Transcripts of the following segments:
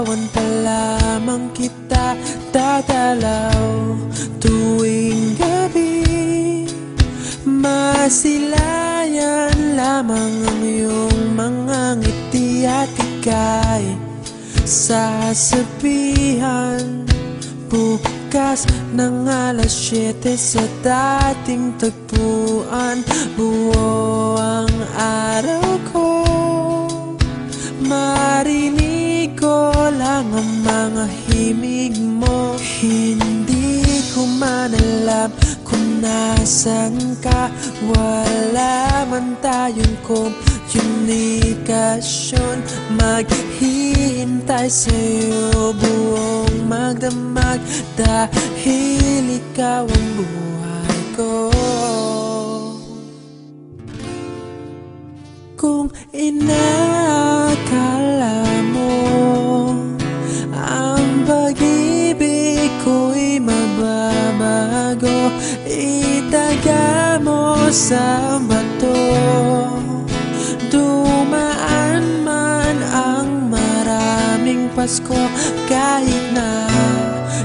Liligawan pa lamang kita dadalaw tuwing gabi. Masilayan lamang ang iyong mga ngiti at ika'y sasabihan bukas ng alas 7 sa dating tagpuan. Buo ang araw ko, marinig ko lang ang mga himig mo. Hindi ko man alam kung nasan ka, wala man tayong komunikasyon. Maghihintay sa'yo buong magdamag dahil ikaw ang buhay ko. Kung inakala mo ang pag-ibig ko'y mababago, itaga mo sa bato. Dumaan man ang maraming Pasko, kahit na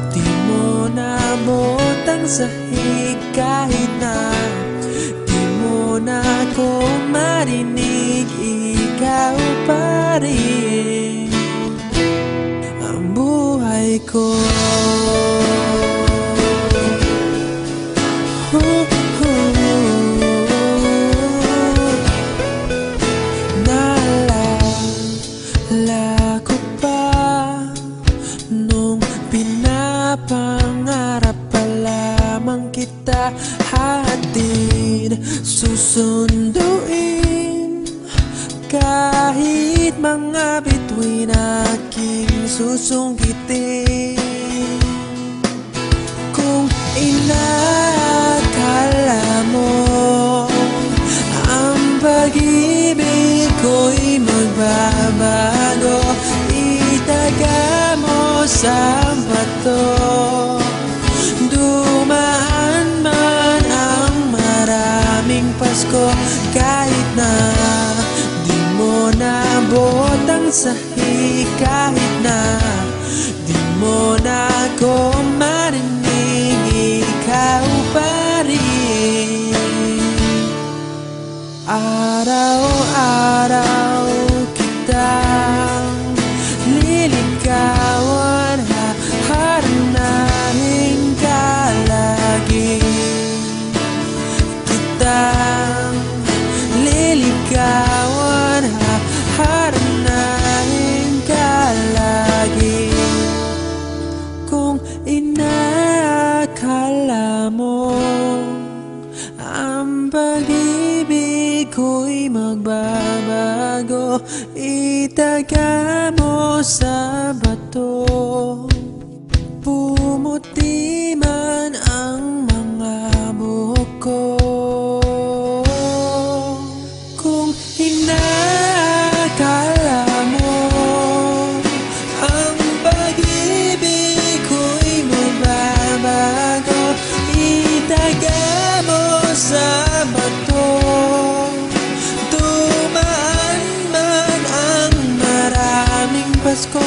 di mo nabot ang sahig, kahit na di mo na ako marinig, ikaw pa rin ang buhay ko. Naalala ko pa nung pinapangarap pa lamang kita, hatid susunduin kahit mga bituin aking susungkitin. Kung inakala mo ang pag-ibig ko'y magbabago, itaga mo sa bato. Dumaan man ang maraming Pasko, kahit na di mo nabot ang sahig, kahit na di mo na ako marinig, ikaw pa rin. Araw-araw kitang liligawan, haharanahin ka lagi. Kitang liligawan, haharanahin ka lagi. Kung inakala mo ang pag-ibig ko'y magbabago, itaga mo sa bato. Pumuti man ang mga buhok ko. Kung inakala mo ang pag-ibig ko'y magbabago, itaga mo sa bato. Dumaan man ang maraming Pasko,